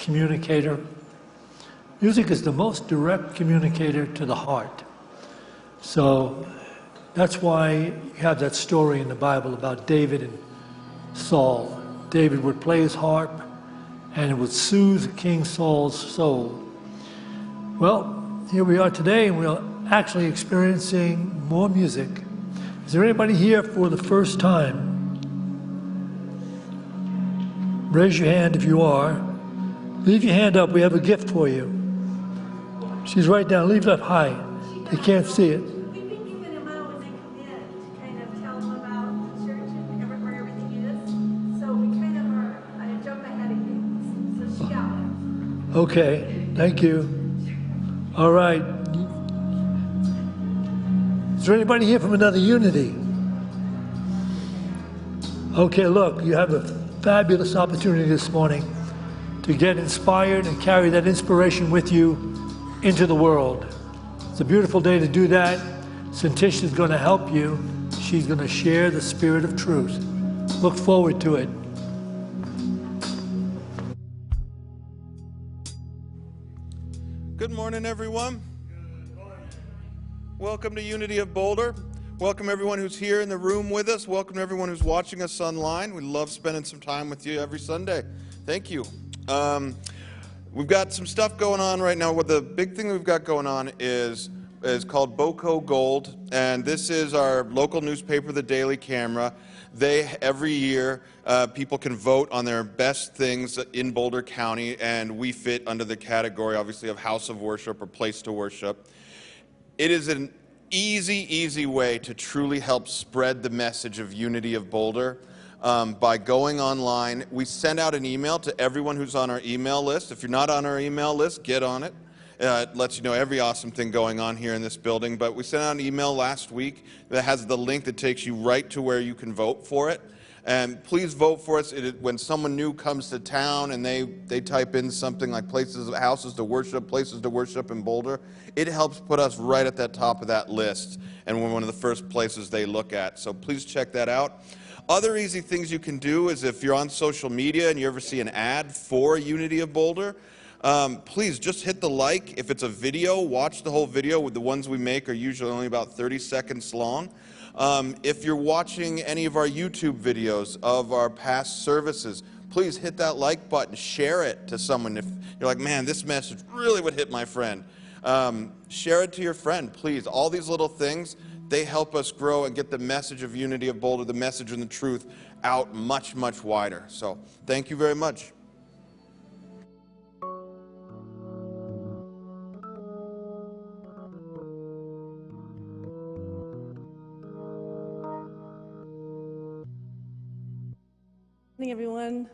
communicator. Music is the most direct communicator to the heart. So that's why you have that story in the Bible about David and Saul. David would play his harp and it would soothe King Saul's soul. Well, here we are today and we're actually experiencing more music. Is there anybody here for the first time? Raise your hand if you are. Leave your hand up, we have a gift for you. She's right down, leave it up high. They can't see it. We've been keeping them out when they come in to kind of tell them about the church and where everything is. So we kind of are, I jump ahead of you. So she got one. Okay, thank you. All right. Is there anybody here from another unity? Okay, look, you have a fabulous opportunity this morning to get inspired and carry that inspiration with you into the world. It's a beautiful day to do that. Syntysche is going to help you. She's going to share the spirit of truth. Look forward to it. Good morning, everyone. Welcome to Unity of Boulder. Welcome everyone who's here in the room with us. Welcome everyone who's watching us online. We love spending some time with you every Sunday. Thank you. We've got some stuff going on right now. What the big thing we've got going on is called Boco Gold, and this is our local newspaper, the Daily Camera. Every year, people can vote on their best things in Boulder County, and we fit under the category, obviously, of house of worship or place to worship. It is an easy way to truly help spread the message of Unity of Boulder. By going online. We send out an email to everyone who's on our email list. If you're not on our email list, get on it. It lets you know every awesome thing going on here in this building. But we sent out an email last week that has the link that takes you right to where you can vote for it. And please vote for us. When someone new comes to town and they type in something like houses to worship, places to worship in Boulder, it helps put us right at that top of that list. And we're one of the first places they look at. So please check that out. Other easy things you can do is if you're on social media and you ever see an ad for Unity of Boulder, please just hit the like. If it's a video, watch the whole video. The ones we make are usually only about 30 seconds long. If you're watching any of our YouTube videos of our past services, please hit that like button. Share it to someone. If you're like, man, this message really would hit my friend. Share it to your friend, please. All these little things, they help us grow and get the message of Unity of Boulder, the message and the truth out much wider. So thank you very much. Good morning, everyone.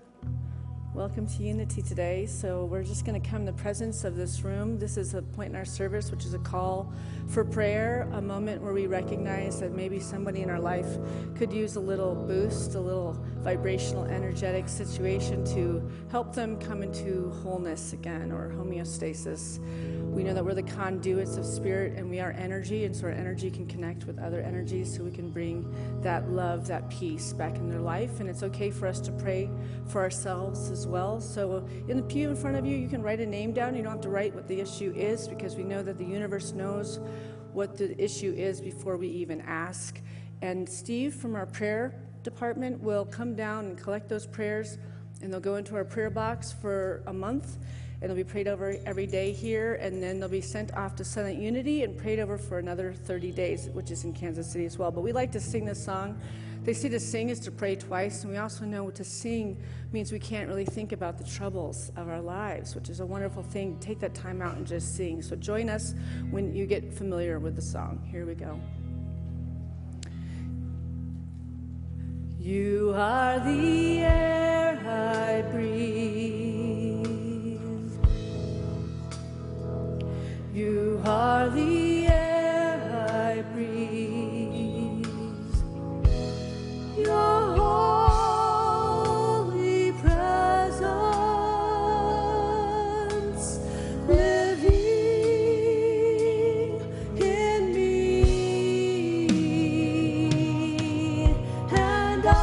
Welcome to Unity today. So we're just going to come in the presence of this room. This is a point in our service, which is a call for prayer, a moment where we recognize that maybe somebody in our life could use a little boost, a little vibrational, energetic situation to help them come into wholeness again, or homeostasis. We know that we're the conduits of spirit and we are energy, and so our energy can connect with other energies so we can bring that love, that peace back in their life. And it's okay for us to pray for ourselves as well. So in the pew in front of you, you can write a name down. You don't have to write what the issue is, because we know that the universe knows what the issue is before we even ask. And Steve from our prayer department will come down and collect those prayers, and they'll go into our prayer box for a month, and they'll be prayed over every day here, and then they'll be sent off to Southern Unity and prayed over for another 30 days, which is in Kansas City as well. But we like to sing this song. They say to sing is to pray twice, and we also know to sing means we can't really think about the troubles of our lives, which is a wonderful thing. Take that time out and just sing. So join us when you get familiar with the song. Here we go. You are the air I breathe. You are the air I breathe. Your holy presence living in me, and I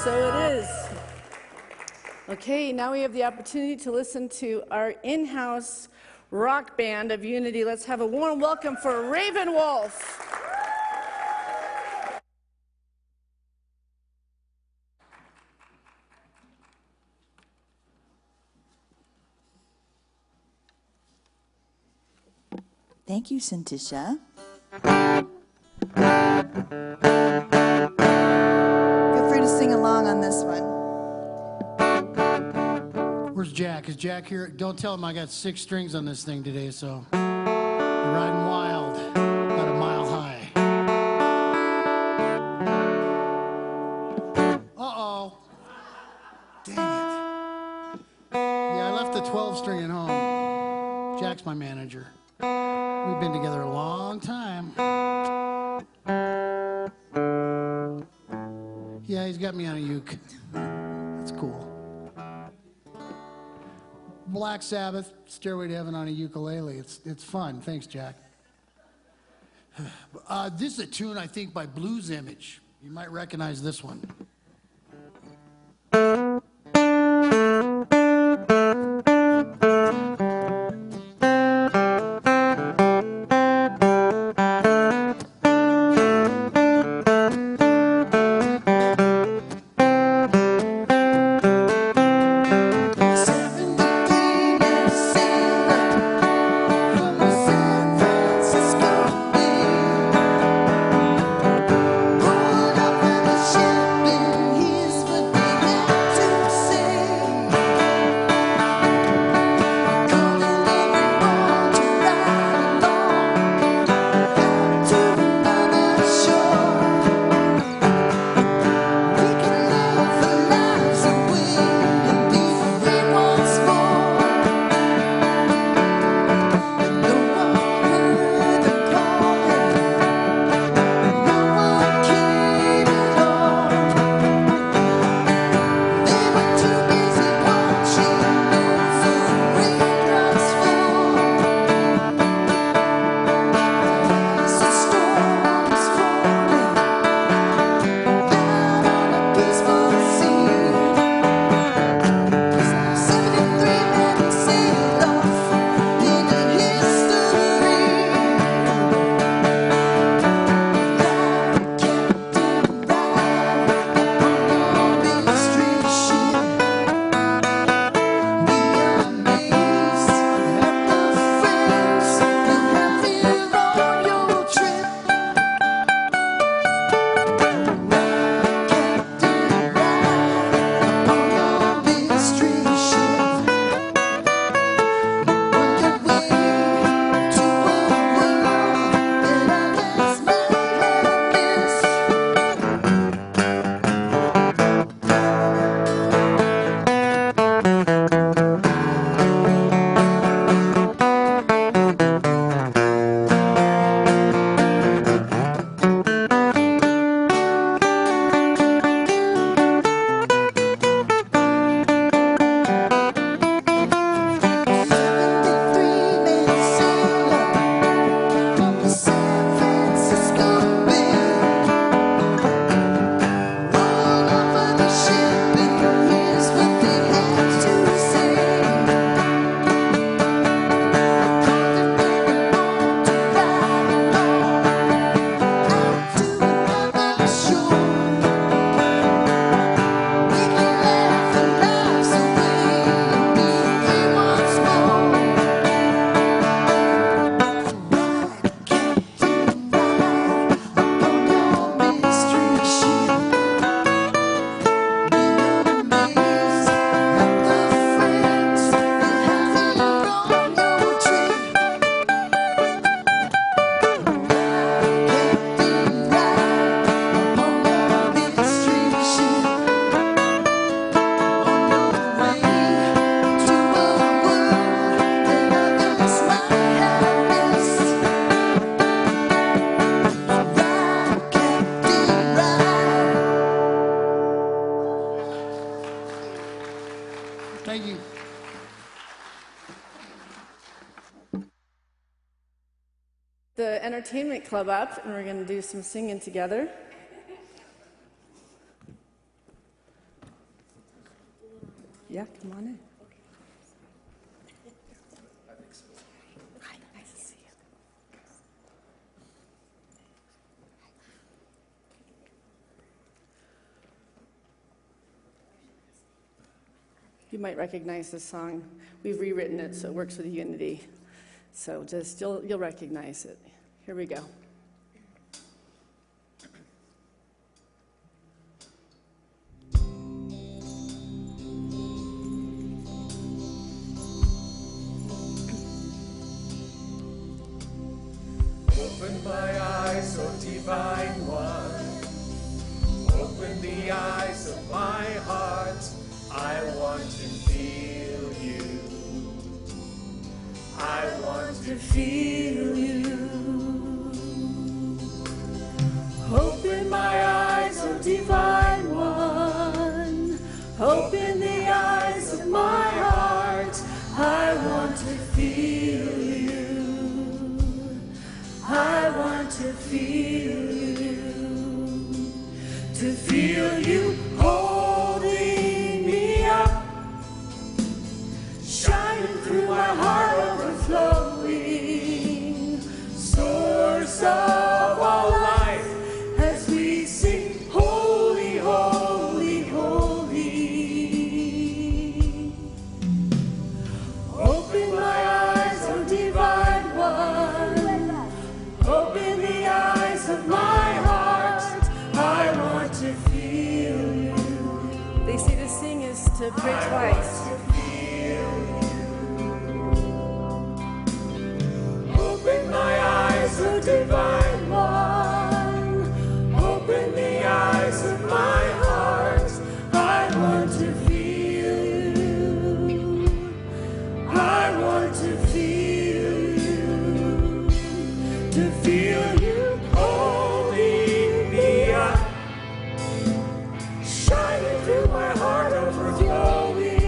so it is. Okay, now we have the opportunity to listen to our in-house rock band of Unity. Let's have a warm welcome for Raven Wolf. Thank you, Syntysche. Feel free to sing along on this one. Where's Jack? Is Jack here? Don't tell him I got 6 strings on this thing today, so you're riding wild, about a mile high. Uh-oh. Dang it. Yeah, I left the 12 string at home. Jack's my manager. We've been together a long time. Yeah, he's got me on a uke. That's cool. Black Sabbath, Stairway to Heaven on a ukulele. It's fun. Thanks, Jack. This is a tune, I think, by Blues Image. You might recognize this one. Thank you. The entertainment club up, and we're going to do some singing together. Yeah, come on in. Hi, nice to see you. You might recognize this song. We've rewritten it so it works with Unity. So just you'll recognize it. Here we go. Open my eyes, O divine one. Open the eyes of my heart. I want to feel you. I want to feel you. Open my eyes, O divine one. Open the eyes of my heart. I want to feel you. I want to feel you. To feel you holding me up, shining through my heart, overflowing, source of all life, as we sing, holy, holy, holy. Open my eyes, O divine one. Open the eyes of my heart. I want to feel you. They say to sing is to pray twice. Open my eyes, O divine one. Open the eyes of my heart. I want to feel you. I want to feel you. To feel you holding me up, shining through my heart, overflowing,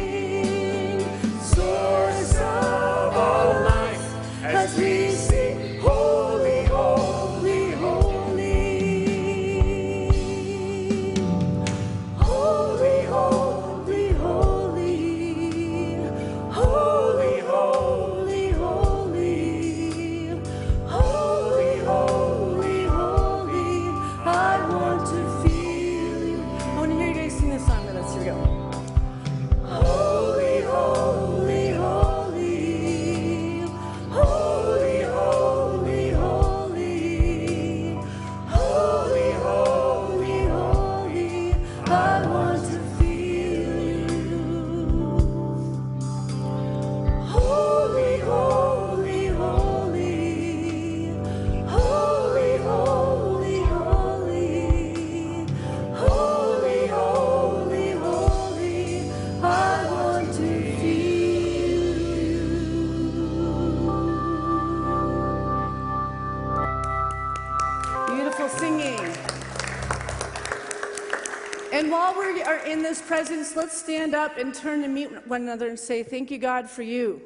source of all life, as we sing, holy, holy, holy. Holy, holy, holy. Holy, holy, holy. Holy, holy, holy. I want to feel you. I want to hear you guys sing this song with us. Here we go. Holy, holy, holy. Holy, holy, holy. Holy, holy, holy. I want to feel you. Holy, holy, holy. Holy, holy, holy. Holy, holy, holy. I want to feel you. Beautiful singing. And while we are in this presence, let's stand up and turn to meet one another and say, thank you, God, for you.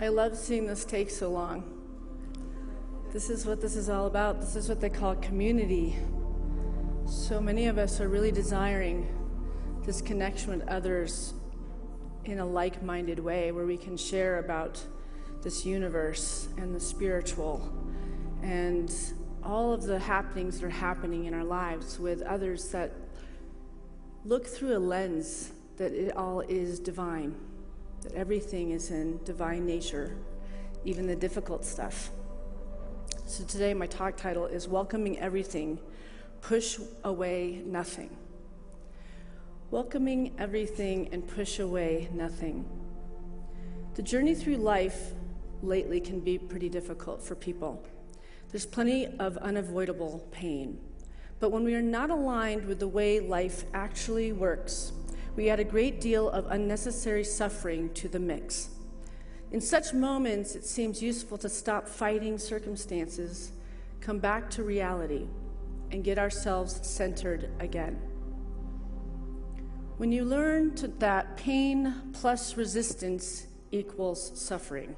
I love seeing this take so long. This is what this is all about. This is what they call community. So many of us are really desiring this connection with others in a like-minded way where we can share about this universe and the spiritual and all of the happenings that are happening in our lives with others that look through a lens that it all is divine, that everything is in divine nature, even the difficult stuff. So today my talk title is Welcoming Everything, Push Away Nothing. welcoming everything and push away nothing. The journey through life lately can be pretty difficult for people. There's plenty of unavoidable pain. But when we are not aligned with the way life actually works, we add a great deal of unnecessary suffering to the mix. In such moments, it seems useful to stop fighting circumstances, come back to reality, and get ourselves centered again. When you learn that pain plus resistance equals suffering,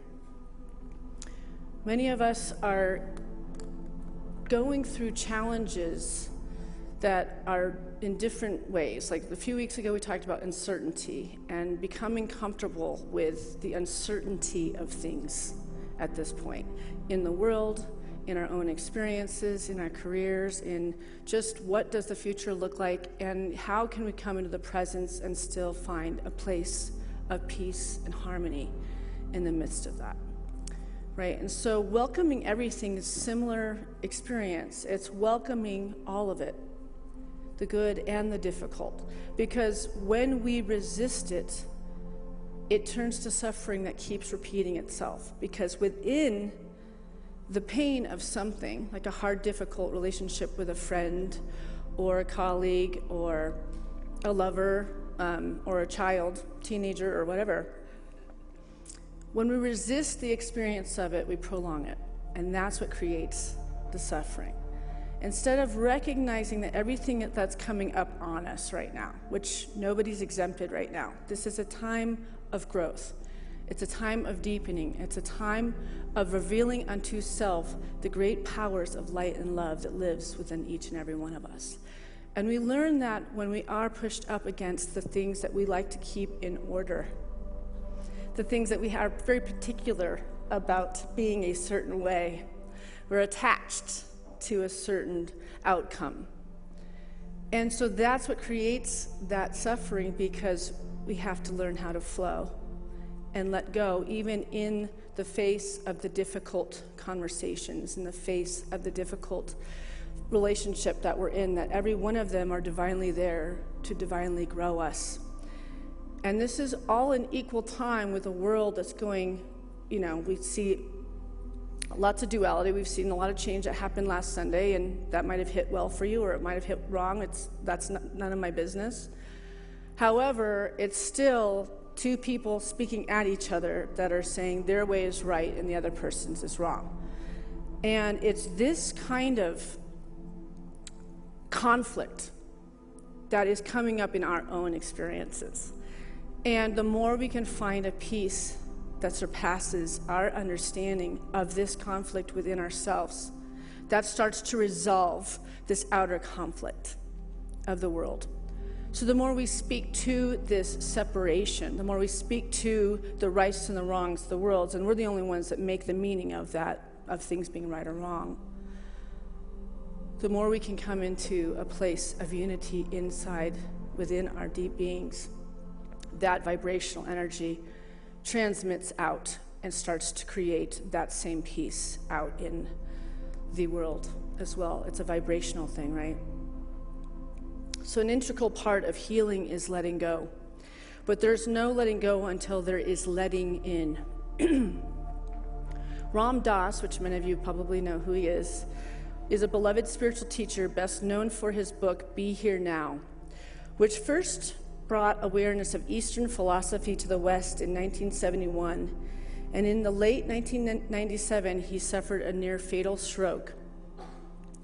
many of us are going through challenges that are in different ways. Like a few weeks ago, we talked about uncertainty and becoming comfortable with the uncertainty of things at this point in the world, in our own experiences, in our careers, in just what does the future look like, and how can we come into the presence and still find a place of peace and harmony in the midst of that. Right, and so welcoming everything is a similar experience. It's welcoming all of it, the good and the difficult. Because when we resist it, it turns to suffering that keeps repeating itself. Because within the pain of something, like a hard, difficult relationship with a friend or a colleague or a lover or a child, teenager or whatever, when we resist the experience of it, we prolong it. And that's what creates the suffering. Instead of recognizing that everything that's coming up on us right now, which nobody's exempted right now, this is a time of growth. It's a time of deepening. It's a time of revealing unto self the great powers of light and love that lives within each and every one of us. And we learn that when we are pushed up against the things that we like to keep in order, the things that we are very particular about being a certain way. We're attached to a certain outcome. And so that's what creates that suffering, because we have to learn how to flow and let go, even in the face of the difficult conversations, in the face of the difficult relationship that we're in, that every one of them are divinely there to divinely grow us. And this is all in equal time with a world that's going, we see lots of duality. We've seen a lot of change that happened last Sunday, and that might have hit well for you, or it might have hit wrong. That's none of my business. However, it's still two people speaking at each other that are saying their way is right and the other person's is wrong. And it's this kind of conflict that is coming up in our own experiences. And the more we can find a peace that surpasses our understanding of this conflict within ourselves, that starts to resolve this outer conflict of the world. So the more we speak to this separation, the more we speak to the rights and the wrongs of the world, and we're the only ones that make the meaning of that, of things being right or wrong, the more we can come into a place of unity inside, within our deep beings. That vibrational energy transmits out and starts to create that same peace out in the world as well. It's a vibrational thing, right? So an integral part of healing is letting go. But there's no letting go until there is letting in. Ram Dass, which many of you probably know who he is a beloved spiritual teacher best known for his book, Be Here Now, which first brought awareness of Eastern philosophy to the West in 1971. And in the late 1997, he suffered a near fatal stroke,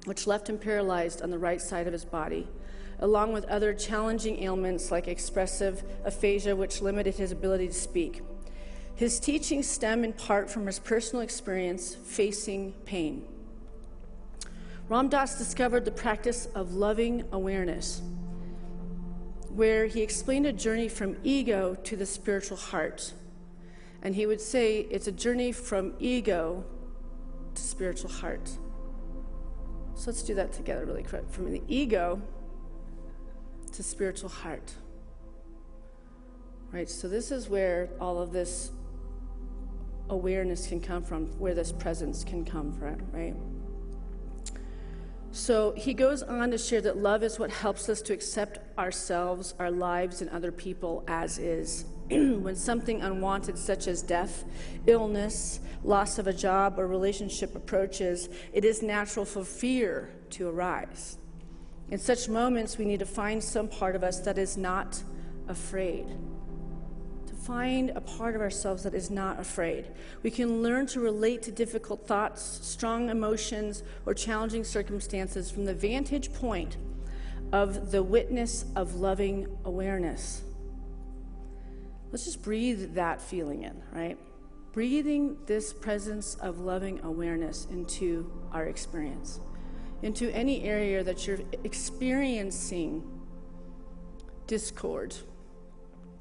which left him paralyzed on the right side of his body, along with other challenging ailments like expressive aphasia, which limited his ability to speak. His teachings stem in part from his personal experience facing pain. Ram Dass discovered the practice of loving awareness, where he explained a journey from ego to the spiritual heart. And he would say it's a journey from ego to spiritual heart. So let's do that together really quick. From the ego to spiritual heart. Right, so this is where all of this awareness can come from, where this presence can come from, right? So he goes on to share that love is what helps us to accept ourselves, our lives, and other people as is. When something unwanted, such as death, illness, loss of a job, or relationship approaches, it is natural for fear to arise. In such moments, we need to find some part of us that is not afraid. To find a part of ourselves that is not afraid. We can learn to relate to difficult thoughts, strong emotions, or challenging circumstances from the vantage point of the witness of loving awareness. Let's just breathe that feeling in, right? Breathing this presence of loving awareness into our experience, into any area that you're experiencing discord,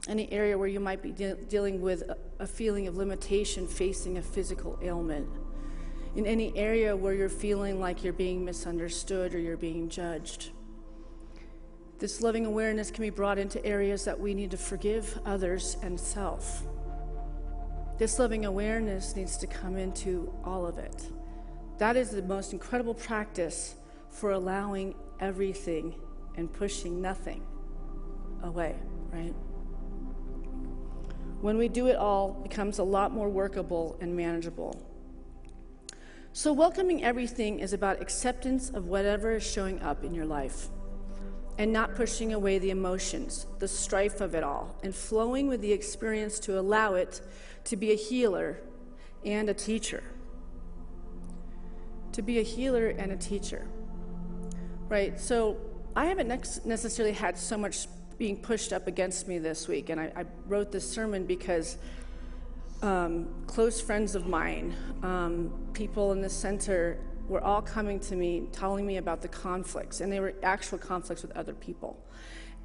any area where you might be dealing with a feeling of limitation facing a physical ailment, in any area where you're feeling like you're being misunderstood or you're being judged. This loving awareness can be brought into areas that we need to forgive others and self. This loving awareness needs to come into all of it. That is the most incredible practice for allowing everything and pushing nothing away, right? When we do it all, it becomes a lot more workable and manageable. So welcoming everything is about acceptance of whatever is showing up in your life, and not pushing away the emotions, the strife of it all, and flowing with the experience to allow it to be a healer and a teacher. To be a healer and a teacher, right? So I haven't necessarily had so much being pushed up against me this week, and I wrote this sermon because close friends of mine, people in the center, were all coming to me, telling me about the conflicts, and they were actual conflicts with other people.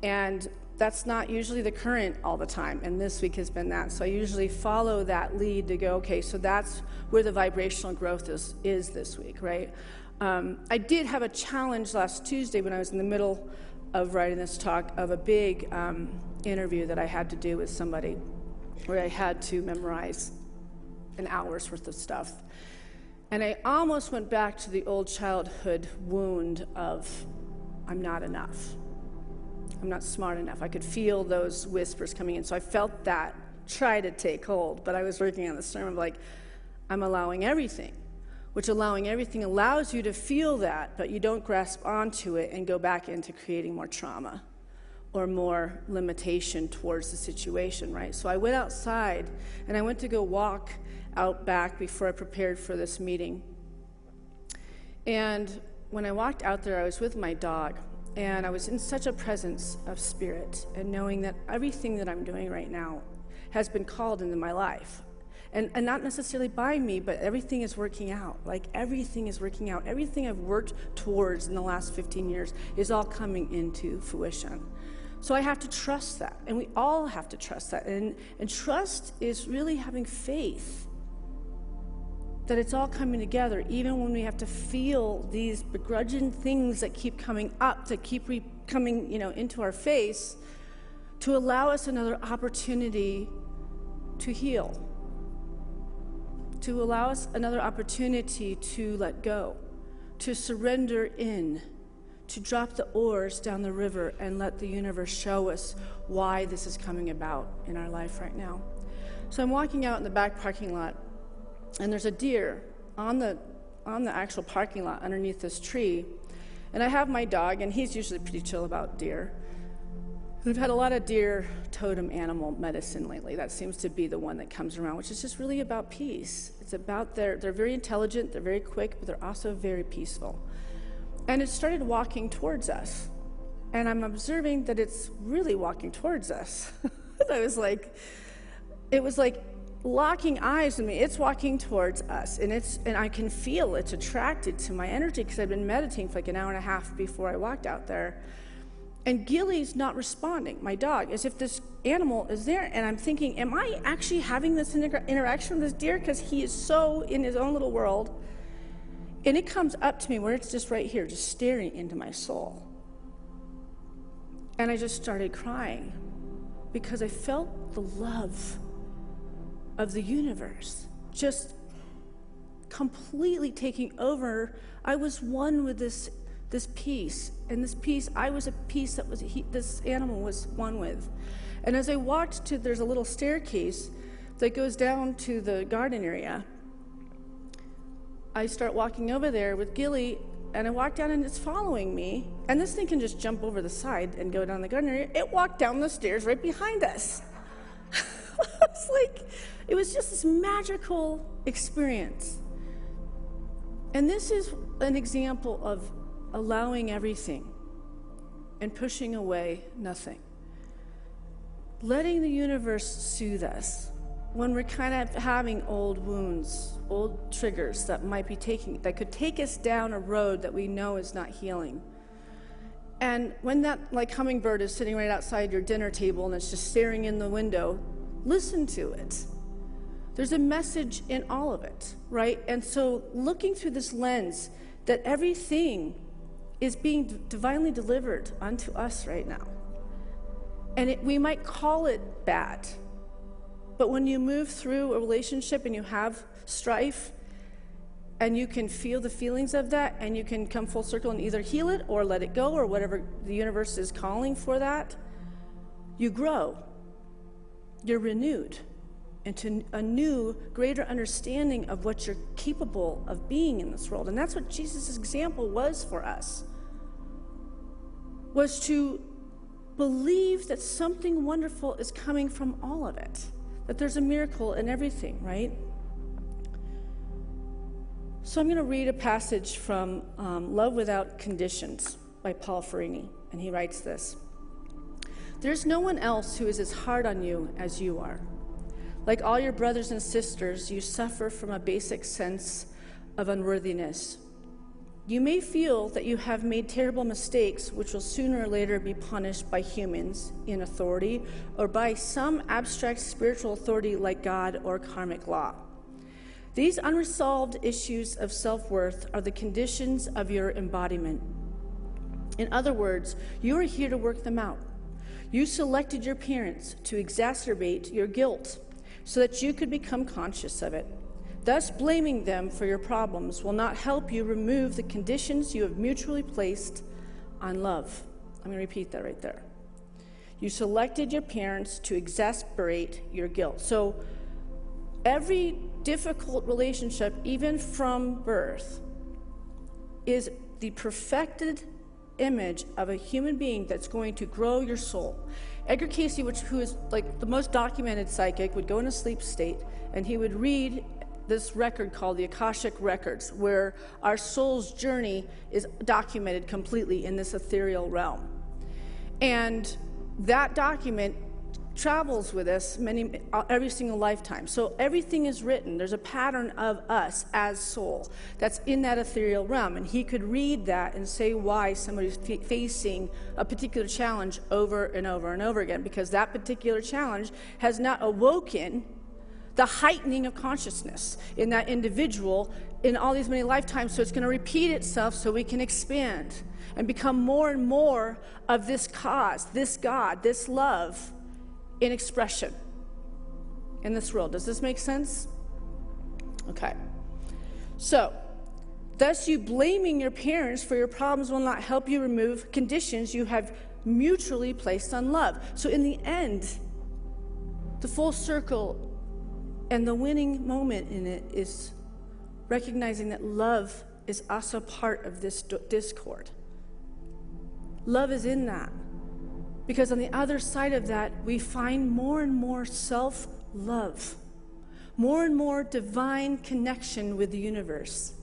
And that's not usually the current all the time, and this week has been that. So I usually follow that lead to go, okay, so that's where the vibrational growth is this week, right? I did have a challenge last Tuesday when I was in the middle of writing this talk of a big interview that I had to do with somebody, where I had to memorize an hour's worth of stuff. And I almost went back to the old childhood wound of, I'm not enough. I'm not smart enough. I could feel those whispers coming in. So I felt that try to take hold. But I was working on the sermon like, I'm allowing everything, which allowing everything allows you to feel that, but you don't grasp onto it and go back into creating more trauma or more limitation towards the situation, right? So I went outside and I went to go walk out back before I prepared for this meeting. And when I walked out there, I was with my dog, and I was in such a presence of spirit and knowing that everything that I'm doing right now has been called into my life. And not necessarily by me, but everything is working out. Like, everything is working out. Everything I've worked towards in the last 15 years is all coming into fruition. So I have to trust that, and we all have to trust that. And trust is really having faith that it's all coming together, even when we have to feel these begrudging things that keep coming up, that keep coming, into our face, to allow us another opportunity to heal, to allow us another opportunity to let go, to surrender in, to drop the oars down the river and let the universe show us why this is coming about in our life right now. So I'm walking out in the back parking lot, and there's a deer on the actual parking lot underneath this tree. And I have my dog, and he's usually pretty chill about deer. We've had a lot of deer totem animal medicine lately. That seems to be the one that comes around, which is just really about peace. It's about they're very intelligent, they're very quick, but they're also very peaceful. And it started walking towards us. And I'm observing that it's really walking towards us. It was like locking eyes with me. It's walking towards us, and I can feel it's attracted to my energy because I've been meditating for like an hour and a half before I walked out there. And Gilly's not responding, my dog, as if this animal is there. And I'm thinking, am I actually having this interaction with this deer? Because he is so in his own little world. And it comes up to me where it's just right here, just staring into my soul. And I just started crying because I felt the love of the universe just completely taking over. I was one with this this peace. And this peace, I was a peace that this animal was one with. And as I walked there's a little staircase that goes down to the garden area. I start walking over there with Gilly, and I walk down and it's following me. And this thing can just jump over the side and go down the garden area. It walked down the stairs right behind us. It's like, it was just this magical experience. And this is an example of allowing everything and pushing away nothing. Letting the universe soothe us when we're kind of having old wounds, old triggers that could take us down a road that we know is not healing. And when that hummingbird is sitting right outside your dinner table and it's just staring in the window, listen to it. There's a message in all of it, right? And so looking through this lens that everything is being divinely delivered unto us right now. And we might call it bad, but when you move through a relationship and you have strife, and you can feel the feelings of that, and you can come full circle and either heal it or let it go, or whatever the universe is calling for that, you grow. You're renewed into a new, greater understanding of what you're capable of being in this world. And that's what Jesus' example was for us, was to believe that something wonderful is coming from all of it, that there's a miracle in everything, right? So I'm going to read a passage from Love Without Conditions by Paul Ferrini, and he writes this. There's no one else who is as hard on you as you are. Like all your brothers and sisters, you suffer from a basic sense of unworthiness. You may feel that you have made terrible mistakes, which will sooner or later be punished by humans in authority or by some abstract spiritual authority like God or karmic law. These unresolved issues of self-worth are the conditions of your embodiment. In other words, you are here to work them out. You selected your parents to exacerbate your guilt so that you could become conscious of it. Thus, blaming them for your problems will not help you remove the conditions you have mutually placed on love. I'm going to repeat that right there. You selected your parents to exacerbate your guilt. So every difficult relationship, even from birth, is the perfected image of a human being that's going to grow your soul. Edgar Cayce, who is like the most documented psychic, would go in a sleep state and he would read this record called the Akashic Records, where our soul's journey is documented completely in this ethereal realm. And that document travels with us every single lifetime. So everything is written. There's a pattern of us as soul that's in that ethereal realm. And he could read that and say why somebody's facing a particular challenge over and over and over again, because that particular challenge has not awoken the heightening of consciousness in that individual in all these many lifetimes. So it's going to repeat itself so we can expand and become more and more of this cause, this God, this love in expression in this world. Does this make sense? Okay. So, thus you blaming your parents for your problems will not help you remove conditions you have mutually placed on love. So in the end, the full circle and the winning moment in it is recognizing that love is also part of this discord. Love is in that. Because on the other side of that, we find more and more self-love, more and more divine connection with the universe,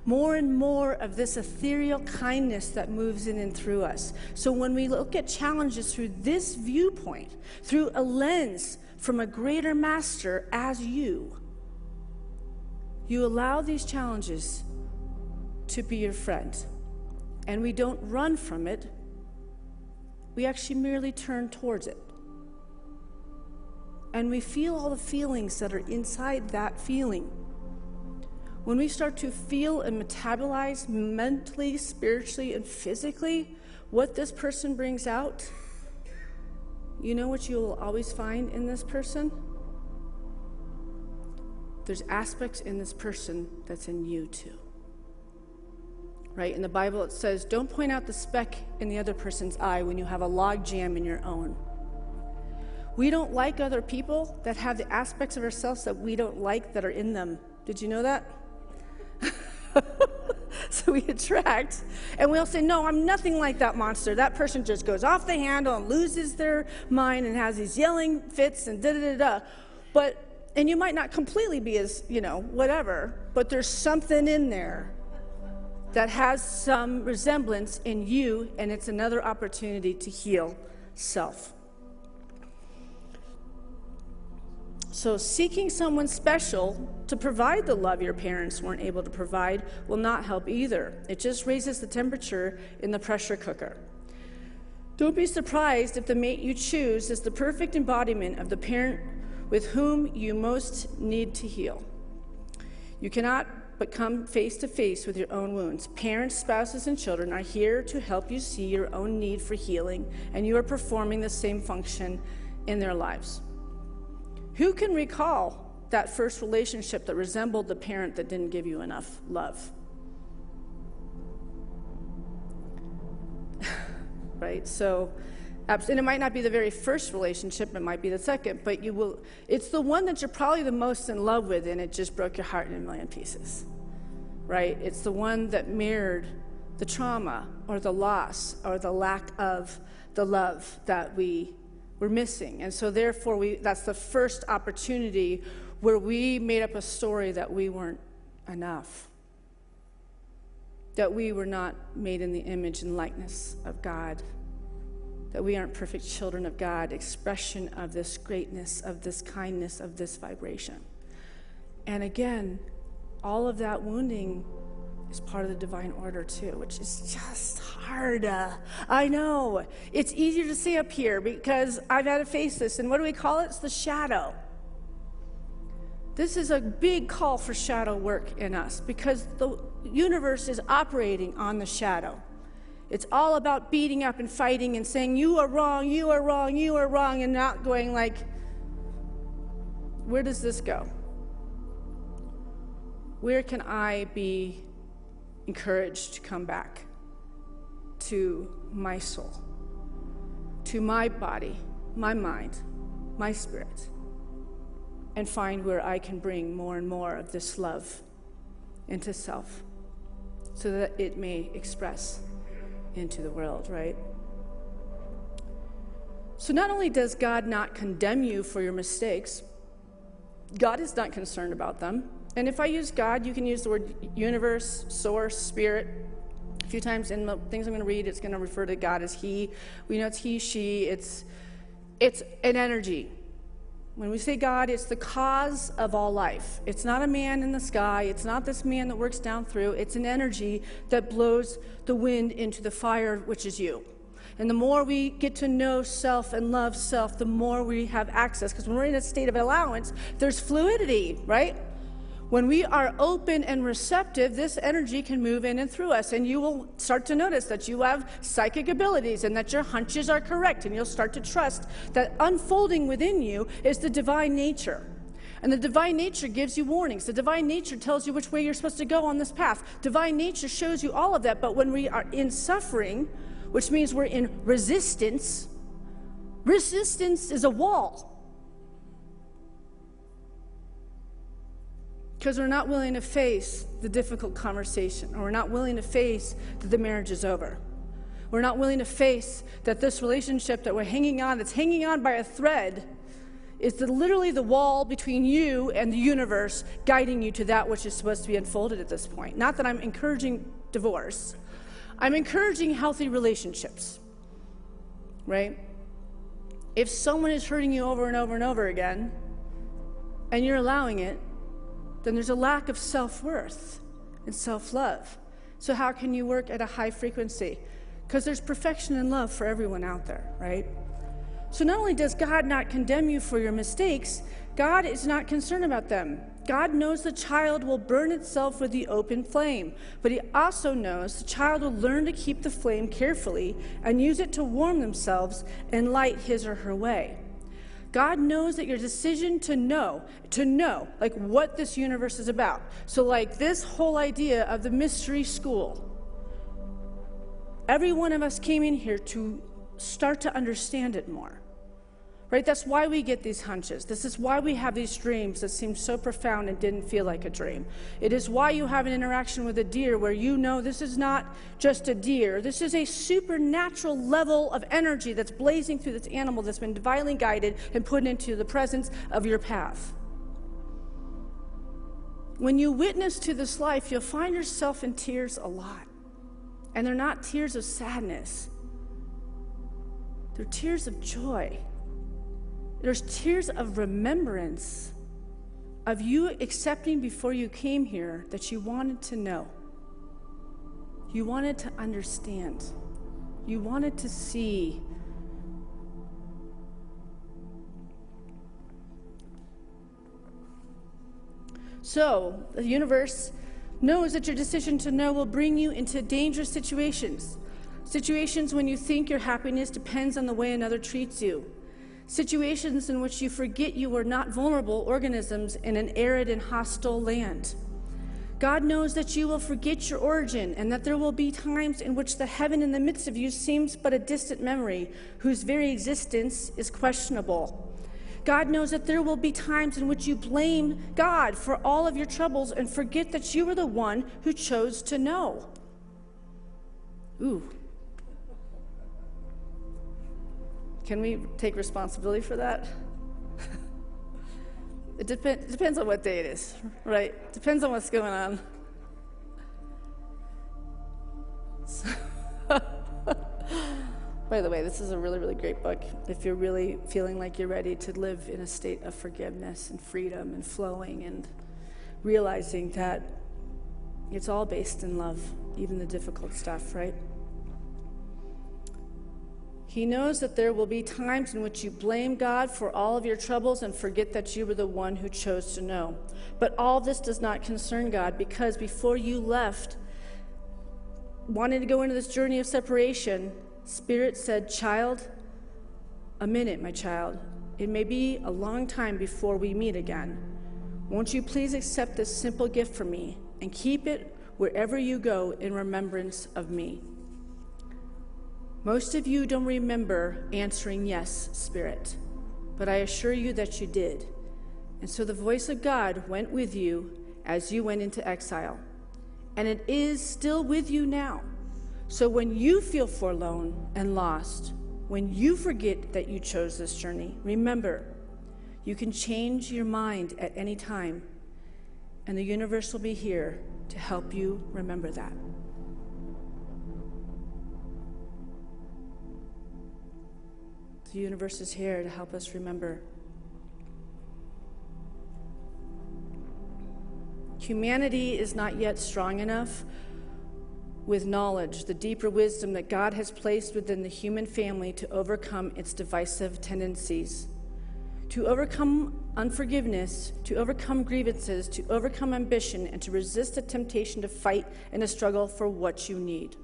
more and more of this ethereal kindness that moves in and through us. So when we look at challenges through this viewpoint, through a lens from a greater master as you allow these challenges to be your friend. And we don't run from it. We actually merely turn towards it. And we feel all the feelings that are inside that feeling. When we start to feel and metabolize mentally, spiritually, and physically what this person brings out, you know what you'll always find in this person? There's aspects in this person that's in you too. right? In the Bible it says, don't point out the speck in the other person's eye when you have a log jam in your own. We don't like other people that have the aspects of ourselves that we don't like that are in them. Did you know that? So we attract, and we'll say, no, I'm nothing like that monster. That person just goes off the handle and loses their mind and has these yelling fits and da-da-da-da. But, and you might not completely be as, whatever, but there's something in there that has some resemblance in you, and it's another opportunity to heal self. So seeking someone special to provide the love your parents weren't able to provide will not help either. It just raises the temperature in the pressure cooker. Don't be surprised if the mate you choose is the perfect embodiment of the parent with whom you most need to heal. You cannot but come face to face with your own wounds. Parents, spouses, and children are here to help you see your own need for healing, and you are performing the same function in their lives. Who can recall that first relationship that resembled the parent that didn't give you enough love? Right? So, and it might not be the very first relationship, it might be the second, but it's the one that you're probably the most in love with, and it just broke your heart in a million pieces. Right? It's the one that mirrored the trauma or the loss or the lack of the love that we're missing. And so therefore that's the first opportunity where we made up a story that we weren't enough, that we were not made in the image and likeness of God, that we aren't perfect children of God, expression of this greatness, of this kindness, of this vibration. And again, all of that wounding is part of the divine order too, which is just hard. I know. It's easier to say up here because I've had to face this. And what do we call it? It's the shadow. This is a big call for shadow work in us because the universe is operating on the shadow. It's all about beating up and fighting and saying, you are wrong, you are wrong, you are wrong, and not going like, where does this go? Where can I be encouraged to come back to my soul, to my body, my mind, my spirit, and find where I can bring more and more of this love into self so that it may express into the world, right? So not only does God not condemn you for your mistakes, God is not concerned about them. And if I use God, you can use the word universe, source, spirit. A few times in the things I'm going to read, it's going to refer to God as He. We know it's He, She. It's an energy. When we say God, it's the cause of all life. It's not a man in the sky. It's not this man that works down through. It's an energy that blows the wind into the fire, which is you. And the more we get to know self and love self, the more we have access. Because when we're in a state of allowance, there's fluidity, right? When we are open and receptive, this energy can move in and through us, and you will start to notice that you have psychic abilities and that your hunches are correct, and you'll start to trust that unfolding within you is the divine nature. And the divine nature gives you warnings. The divine nature tells you which way you're supposed to go on this path. Divine nature shows you all of that, but when we are in suffering, which means we're in resistance, resistance is a wall. Because we're not willing to face the difficult conversation, or we're not willing to face that the marriage is over. We're not willing to face that this relationship that we're hanging on, that's hanging on by a thread, is literally the wall between you and the universe guiding you to that which is supposed to be unfolded at this point. Not that I'm encouraging divorce. I'm encouraging healthy relationships, right? If someone is hurting you over and over and over again, and you're allowing it, then there's a lack of self-worth and self-love. So how can you work at a high frequency? Because there's perfection and love for everyone out there, right? So not only does God not condemn you for your mistakes, God is not concerned about them. God knows the child will burn itself with the open flame, but He also knows the child will learn to keep the flame carefully and use it to warm themselves and light his or her way. God knows that your decision to know, like what this universe is about. So like this whole idea of the mystery school, Every one of us came in here to start to understand it more. Right? That's why we get these hunches. This is why we have these dreams that seem so profound and didn't feel like a dream. It is why you have an interaction with a deer where you know this is not just a deer. This is a supernatural level of energy that's blazing through this animal that's been divinely guided and put into the presence of your path. When you witness to this life, you'll find yourself in tears a lot. And they're not tears of sadness. They're tears of joy. There's tears of remembrance of you accepting before you came here that you wanted to know. You wanted to understand. You wanted to see. So, the universe knows that your decision to know will bring you into dangerous situations. Situations when you think your happiness depends on the way another treats you. Situations in which you forget you are not vulnerable organisms in an arid and hostile land. God knows that you will forget your origin and that there will be times in which the heaven in the midst of you seems but a distant memory, whose very existence is questionable. God knows that there will be times in which you blame God for all of your troubles and forget that you were the one who chose to know. Ooh. Can we take responsibility for that? It depends on what day it is, right? Depends on what's going on. So by the way, this is a really, really great book if you're really feeling like you're ready to live in a state of forgiveness and freedom and flowing and realizing that it's all based in love, even the difficult stuff, right? He knows that there will be times in which you blame God for all of your troubles and forget that you were the one who chose to know. But all this does not concern God, because before you left, wanting to go into this journey of separation, Spirit said, "Child, a minute, my child. It may be a long time before we meet again. Won't you please accept this simple gift from me and keep it wherever you go in remembrance of me?" Most of you don't remember answering yes, Spirit, but I assure you that you did. And so the voice of God went with you as you went into exile. And it is still with you now. So when you feel forlorn and lost, when you forget that you chose this journey, remember, you can change your mind at any time, and the universe will be here to help you remember that. The universe is here to help us remember. Humanity is not yet strong enough with knowledge, the deeper wisdom that God has placed within the human family to overcome its divisive tendencies, to overcome unforgiveness, to overcome grievances, to overcome ambition, and to resist the temptation to fight in a struggle for what you need.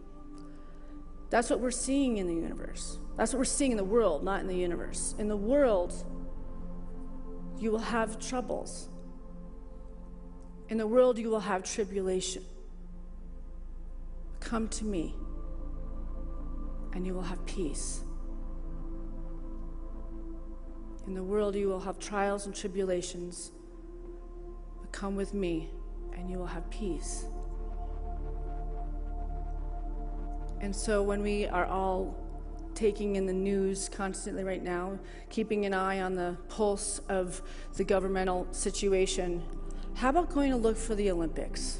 That's what we're seeing in the universe. That's what we're seeing in the world, not in the universe. In the world, you will have troubles. In the world, you will have tribulation. Come to me, and you will have peace. In the world, you will have trials and tribulations. But come with me, and you will have peace. And so when we are all taking in the news constantly right now, keeping an eye on the pulse of the governmental situation, how about going to look for the Olympics?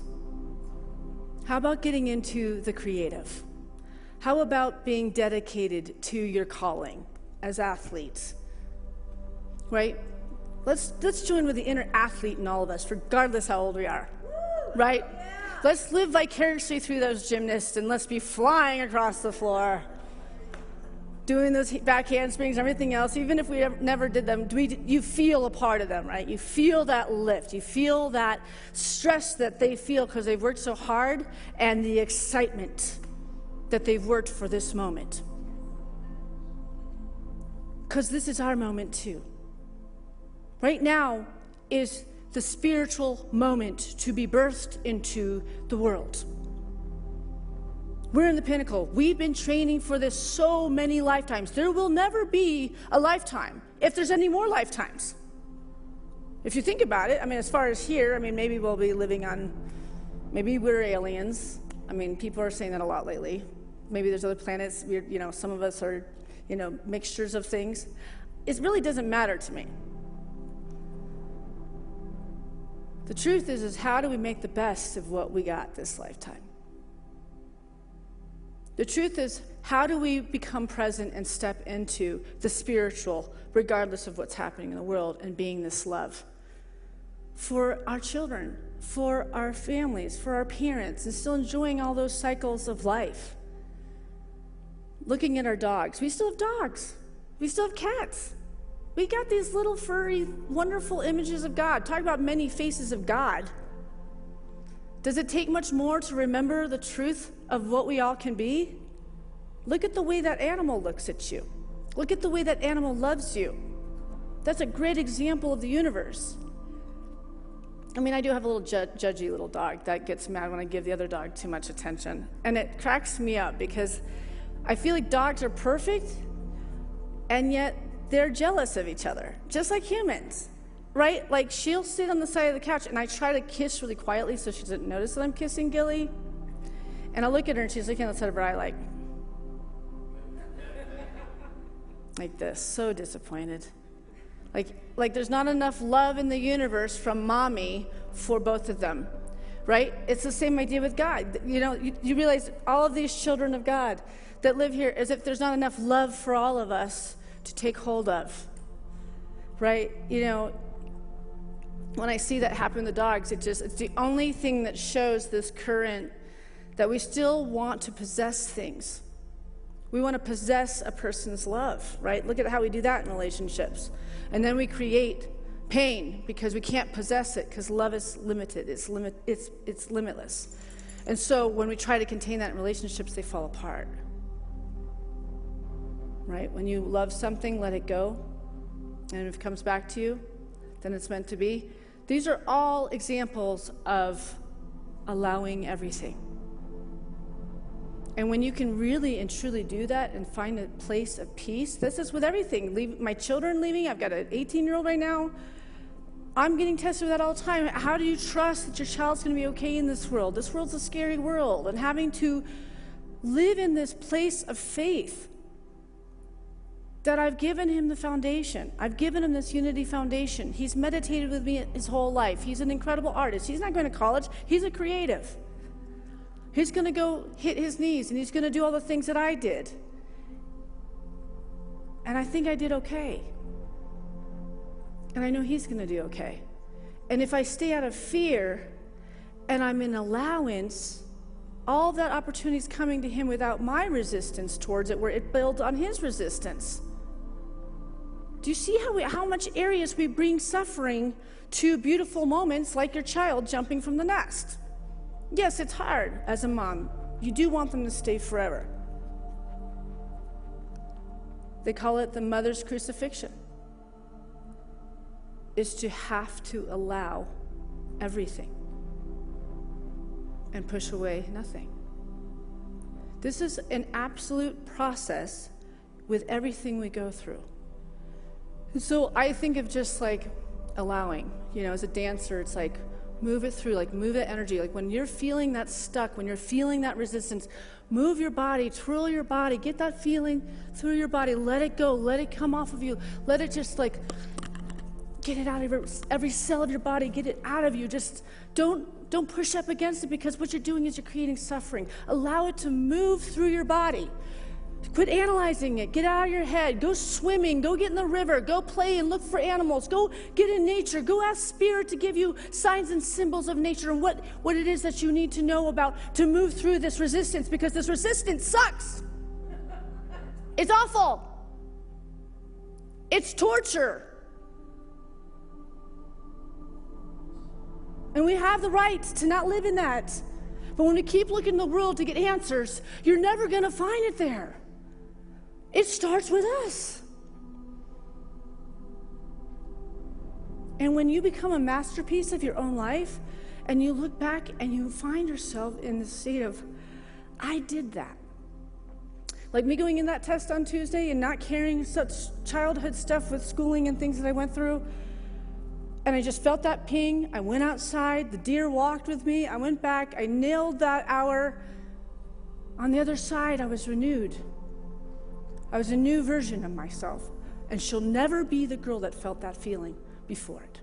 How about getting into the creative? How about being dedicated to your calling as athletes? Right? Let's join with the inner athlete in all of us, regardless how old we are. Right? Let's live vicariously through those gymnasts, and let's be flying across the floor, doing those back handsprings, everything else. Even if we never did them, you feel a part of them, right? You feel that lift. You feel that stress that they feel because they've worked so hard, and the excitement that they've worked for this moment. Because this is our moment too. Right now is the spiritual moment to be birthed into the world. We're in the pinnacle. We've been training for this so many lifetimes. There will never be a lifetime if there's any more lifetimes. If you think about it, I mean, as far as here, I mean, maybe we'll be living on, maybe we're aliens. I mean, people are saying that a lot lately. Maybe there's other planets. We're, you know, some of us are, you know, mixtures of things. It really doesn't matter to me. The truth is how do we make the best of what we got this lifetime? The truth is, how do we become present and step into the spiritual, regardless of what's happening in the world, and being this love for our children, for our families, for our parents, and still enjoying all those cycles of life? Looking at our dogs. We still have dogs. We still have cats. We got these little furry, wonderful images of God. Talk about many faces of God. Does it take much more to remember the truth of what we all can be? Look at the way that animal looks at you. Look at the way that animal loves you. That's a great example of the universe. I mean, I do have a little judgy little dog that gets mad when I give the other dog too much attention. And it cracks me up because I feel like dogs are perfect, and yet they're jealous of each other, just like humans. Right? Like, she'll sit on the side of the couch, and I try to kiss really quietly so she doesn't notice that I'm kissing Gilly. And I look at her, and she's looking outside of her eye like this, so disappointed. Like there's not enough love in the universe from mommy for both of them, right? It's the same idea with God. You know, you realize all of these children of God that live here, as if there's not enough love for all of us to take hold of, right? You know, when I see that happen to the dogs, it's the only thing that shows this current that we still want to possess things. We want to possess a person's love, right? Look at how we do that in relationships. And then we create pain because we can't possess it because love is limited. It's limitless. And so when we try to contain that in relationships, they fall apart. Right? When you love something, let it go. And if it comes back to you, then it's meant to be. These are all examples of allowing everything. And when you can really and truly do that and find a place of peace, this is with everything. My children leaving, I've got an 18-year-old right now. I'm getting tested with that all the time. How do you trust that your child's going to be okay in this world? This world's a scary world. And having to live in this place of faith that I've given him the foundation. I've given him this unity foundation. He's meditated with me his whole life. He's an incredible artist. He's not going to college. He's a creative. He's going to go hit his knees, and he's going to do all the things that I did. And I think I did okay. And I know he's going to do okay. And if I stay out of fear and I'm in allowance, all of that opportunity is coming to him without my resistance towards it, where it builds on his resistance. Do you see how much areas we bring suffering to beautiful moments like your child jumping from the nest? Yes, it's hard as a mom. You do want them to stay forever. They call it the mother's crucifixion. Is to have to allow everything and push away nothing. This is an absolute process with everything we go through. And so I think of just like allowing, you know, as a dancer, it's like move it through, like move that energy. Like when you're feeling that stuck, when you're feeling that resistance, move your body, twirl your body, get that feeling through your body, let it go, let it come off of you, let it just like get it out of every cell of your body, get it out of you. Just don't push up against it, because what you're doing is you're creating suffering. Allow it to move through your body. Quit analyzing it. Get out of your head. Go swimming. Go get in the river. Go play and look for animals. Go get in nature. Go ask Spirit to give you signs and symbols of nature and what it is that you need to know about to move through this resistance, because this resistance sucks. It's awful. It's torture. And we have the right to not live in that. But when we keep looking in the world to get answers, you're never going to find it there. It starts with us. And when you become a masterpiece of your own life, and you look back and you find yourself in the state of, I did that. Like me going in that test on Tuesday and not carrying such childhood stuff with schooling and things that I went through. And I just felt that ping. I went outside. The deer walked with me. I went back. I nailed that hour. On the other side, I was renewed. I was a new version of myself. And she'll never be the girl that felt that feeling before it.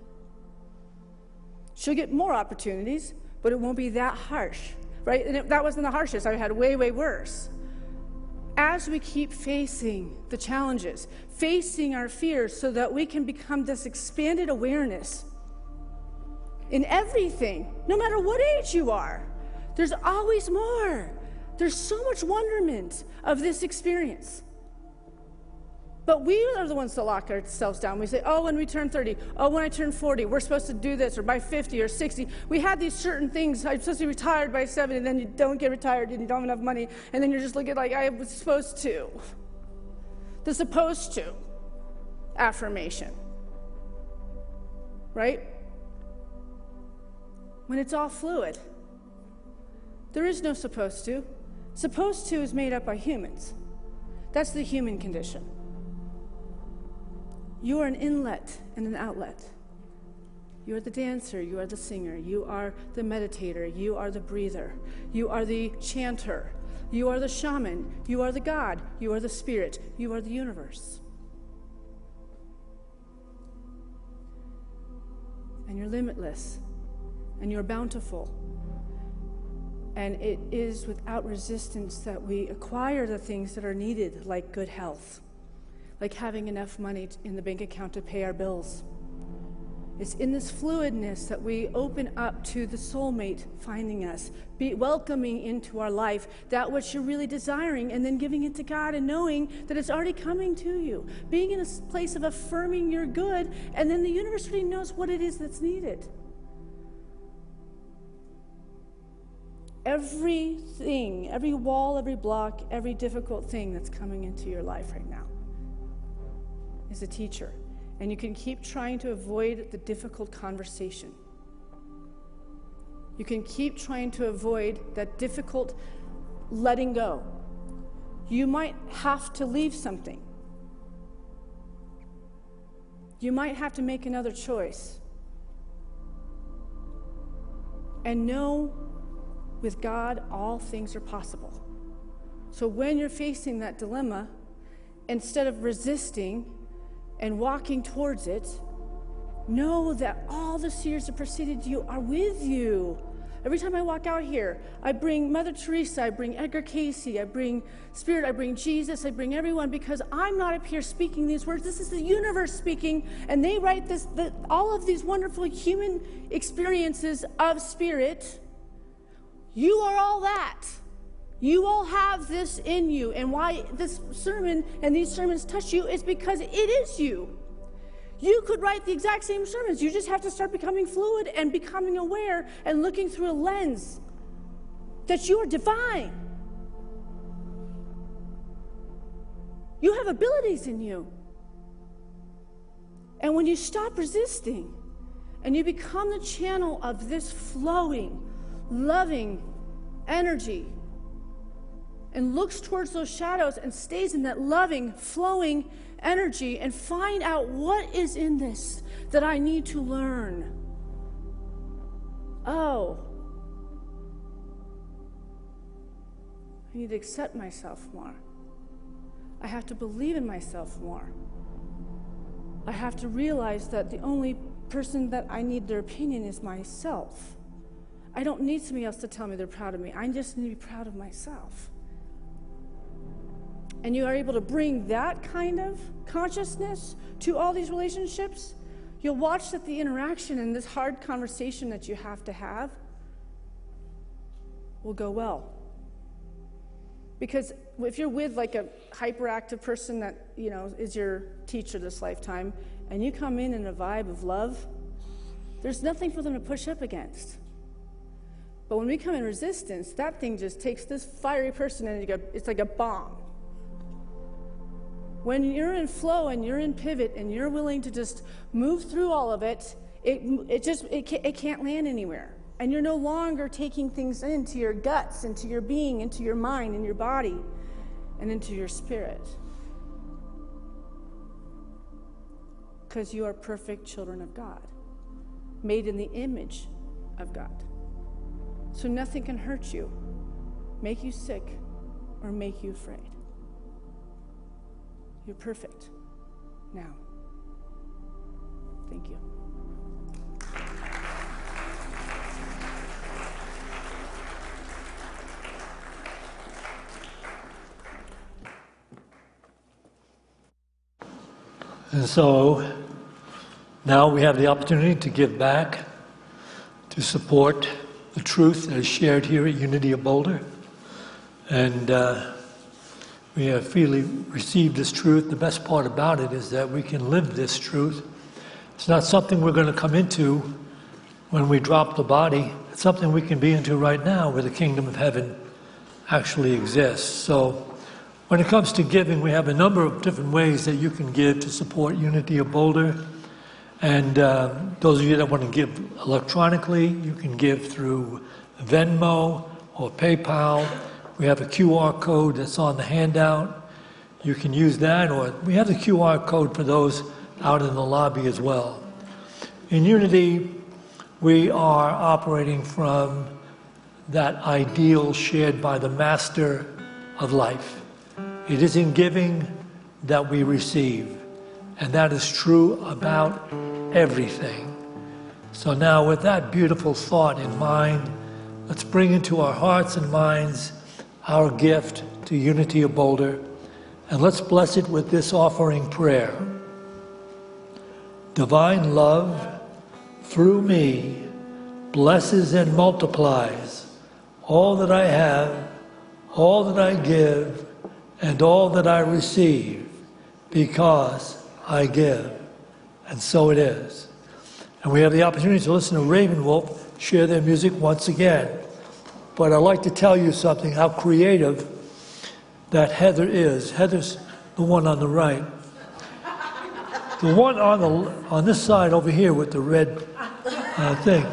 She'll get more opportunities, but it won't be that harsh, right? And that wasn't the harshest. I had way, way worse. As we keep facing the challenges, facing our fears so that we can become this expanded awareness in everything, no matter what age you are, there's always more. There's so much wonderment of this experience. But we are the ones that lock ourselves down. We say, oh, when we turn 30, oh, when I turn 40, we're supposed to do this, or by 50 or 60. We had these certain things. I'm supposed to be retired by 70, and then you don't get retired, and you don't have enough money, and then you're just looking like, I was supposed to. The supposed to affirmation. Right? When it's all fluid. There is no supposed to. Supposed to is made up by humans. That's the human condition. You are an inlet and an outlet. You are the dancer, you are the singer, you are the meditator, you are the breather, you are the chanter, you are the shaman, you are the God, you are the spirit, you are the universe. And you're limitless, and you're bountiful. And it is without resistance that we acquire the things that are needed, like good health, like having enough money in the bank account to pay our bills. It's in this fluidness that we open up to the soulmate finding us, be welcoming into our life that which you're really desiring, and then giving it to God and knowing that it's already coming to you. Being in a place of affirming you're good, and then the universe already knows what it is that's needed. Everything, every wall, every block, every difficult thing that's coming into your life right now is a teacher. And you can keep trying to avoid the difficult conversation. You can keep trying to avoid that difficult letting go. You might have to leave something. You might have to make another choice. And know with God, all things are possible. So when you're facing that dilemma, instead of resisting and walking towards it, know that all the seers that preceded you are with you. Every time I walk out here, I bring Mother Teresa, I bring Edgar Casey, I bring Spirit, I bring Jesus, I bring everyone, because I'm not up here speaking these words. This is the universe speaking, and they write all of these wonderful human experiences of spirit. You are all that. You all have this in you. And why this sermon and these sermons touch you is because it is you. You could write the exact same sermons. You just have to start becoming fluid and becoming aware and looking through a lens that you are divine. You have abilities in you. And when you stop resisting and you become the channel of this flowing, loving energy, and looks towards those shadows and stays in that loving, flowing energy and find out what is in this that I need to learn. Oh, I need to accept myself more. I have to believe in myself more. I have to realize that the only person that I need their opinion is myself. I don't need somebody else to tell me they're proud of me. I just need to be proud of myself. And you are able to bring that kind of consciousness to all these relationships, you'll watch that the interaction and this hard conversation that you have to have will go well. Because if you're with like a hyperactive person that, is your teacher this lifetime, and you come in a vibe of love, there's nothing for them to push up against. But when we come in resistance, that thing just takes this fiery person and it's like a bomb. When you're in flow and you're in pivot and you're willing to just move through all of it, it can't land anywhere. And you're no longer taking things into your guts, into your being, into your mind, in your body, and into your spirit. Because you are perfect children of God, made in the image of God. So nothing can hurt you, make you sick, or make you afraid. You're perfect now. Thank you. And so now we have the opportunity to give back, to support the truth that is shared here at Unity of Boulder. And we have freely received this truth. The best part about it is that we can live this truth. It's not something we're going to come into when we drop the body. It's something we can be into right now where the kingdom of heaven actually exists. So when it comes to giving, we have a number of different ways that you can give to support Unity of Boulder. And those of you that want to give electronically, you can give through Venmo or PayPal. We have a QR code that's on the handout. You can use that, or we have the QR code for those out in the lobby as well. In Unity, we are operating from that ideal shared by the Master of life. It is in giving that we receive, and that is true about everything. So now with that beautiful thought in mind, let's bring into our hearts and minds our gift to Unity of Boulder, and let's bless it with this offering prayer. Divine love, through me, blesses and multiplies all that I have, all that I give, and all that I receive, because I give. And so it is. And we have the opportunity to listen to Ravenwolf share their music once again. But I'd like to tell you something, how creative that Heather is. Heather's the one on the right. The one on this side over here with the red thing.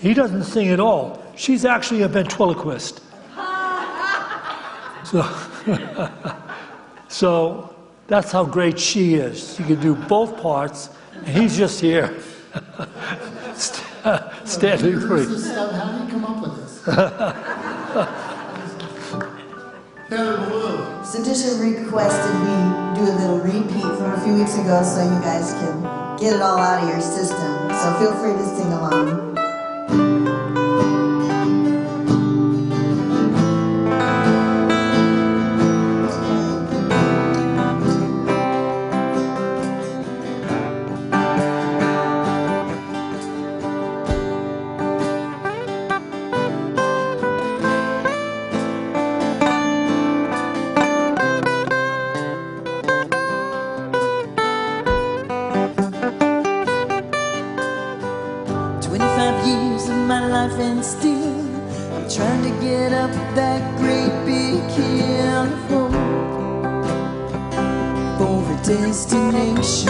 He doesn't sing at all. She's actually a ventriloquist. So that's how great she is. She can do both parts, and he's just here, standing free. How do you come up with this? Syntysche requested we do a little repeat from a few weeks ago so you guys can get it all out of your system. So feel free to sing along. 25 years of my life and still I'm trying to get up that great big hill of hope for a destination.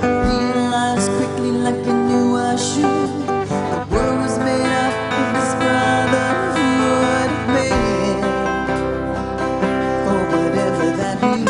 I realized quickly, like I knew I should, the world was made up of this brotherhood of man, for whatever that means.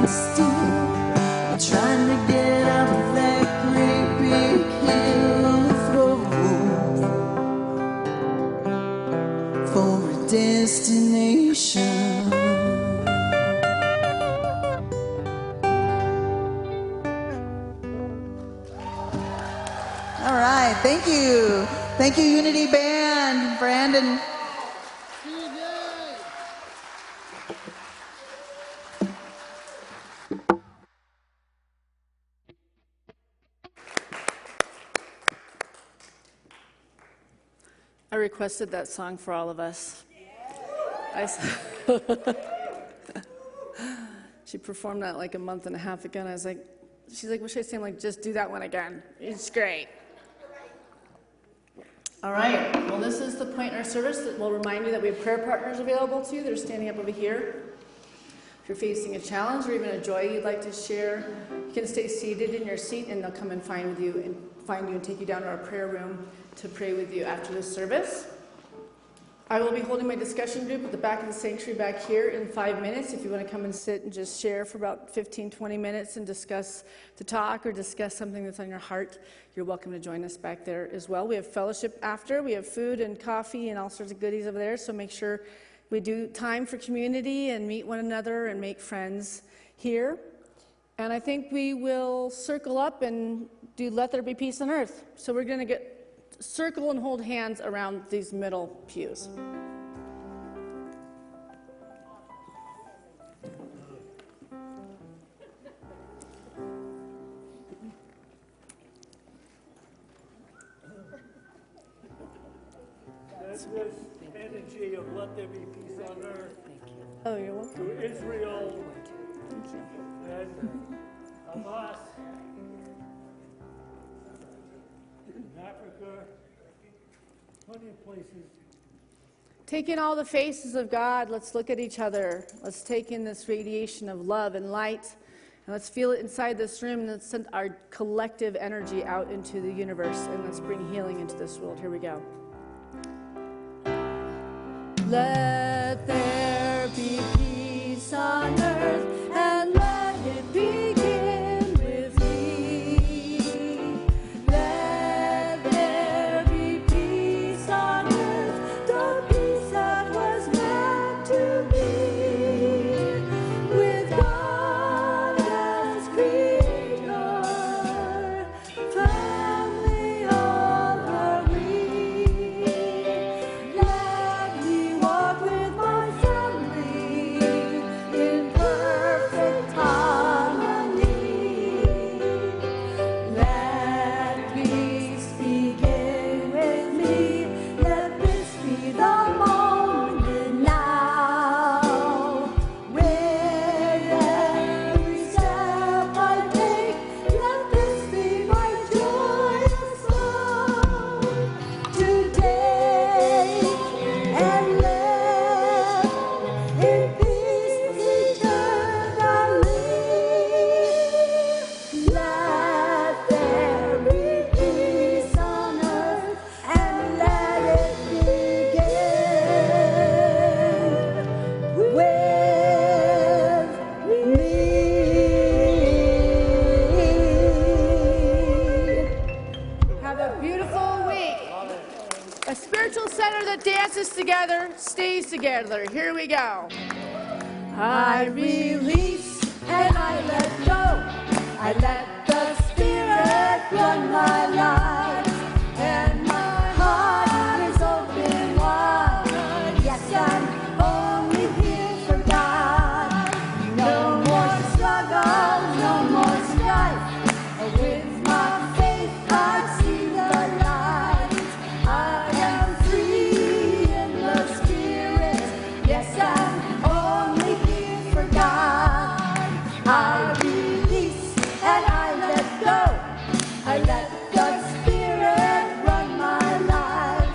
still. I'm trying to get up that great big hill of road for a destination. All right, thank you. Thank you, Unity Band, Brandon. I requested that song for all of us. She performed that like a month and a half ago, and I was like, she's like, what should I sing? Like, just do that one again. It's great. All right. Well, this is the point in our service that will remind you that we have prayer partners available to you. They're standing up over here. If you're facing a challenge or even a joy you'd like to share, you can stay seated in your seat, and they'll come and find you and take you down to our prayer room to pray with you after this service. I will be holding my discussion group at the back of the sanctuary back here in 5 minutes. If you want to come and sit and just share for about 15, 20 minutes and discuss something that's on your heart, you're welcome to join us back there as well. We have fellowship after. We have food and coffee and all sorts of goodies over there, so make sure we do time for community and meet one another and make friends here. And I think we will circle up and do Let There Be Peace on Earth. So we're going to circle and hold hands around these middle pews. That's this energy of let there be peace on earth. Oh, you're welcome. To Israel Thank you. and Hamas in Africa, plenty of places. Take in all the faces of God. Let's look at each other. Let's take in this radiation of love and light. And let's feel it inside this room. And let's send our collective energy out into the universe. And let's bring healing into this world. Here we go. Let there be peace on earth, and let it begin with me. Let there be peace on earth, the peace that was meant to be, with God as creator, family all are we. Let me walk with my family in perfect harmony. Let peace begin with me. Let this be the moment now. With every step I take, let this be my joyous song. Today and live in peace eternally. Let there be peace on earth, and let it begin with me. Have a beautiful week. A spiritual center that dances together, stays together. Here we go. I release and I let go. I let the Spirit run my life. And my heart is open wide. Yes, I'm only here for God. No more struggle, no more strife. With my faith, I see the light. I am free in the Spirit. Yes, I'm only here for God. I release and I let go. I let the Spirit run my life.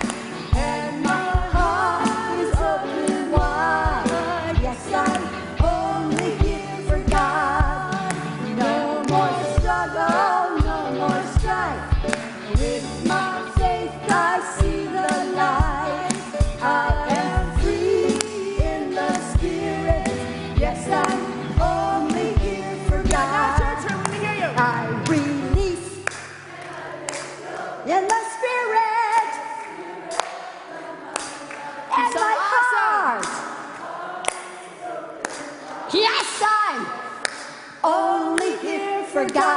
And my heart is open wide. Yes, I'm only here for God. No more struggle, no more strife. With my faith, I see the light. I am free in the Spirit. Yes, I'm only here for God.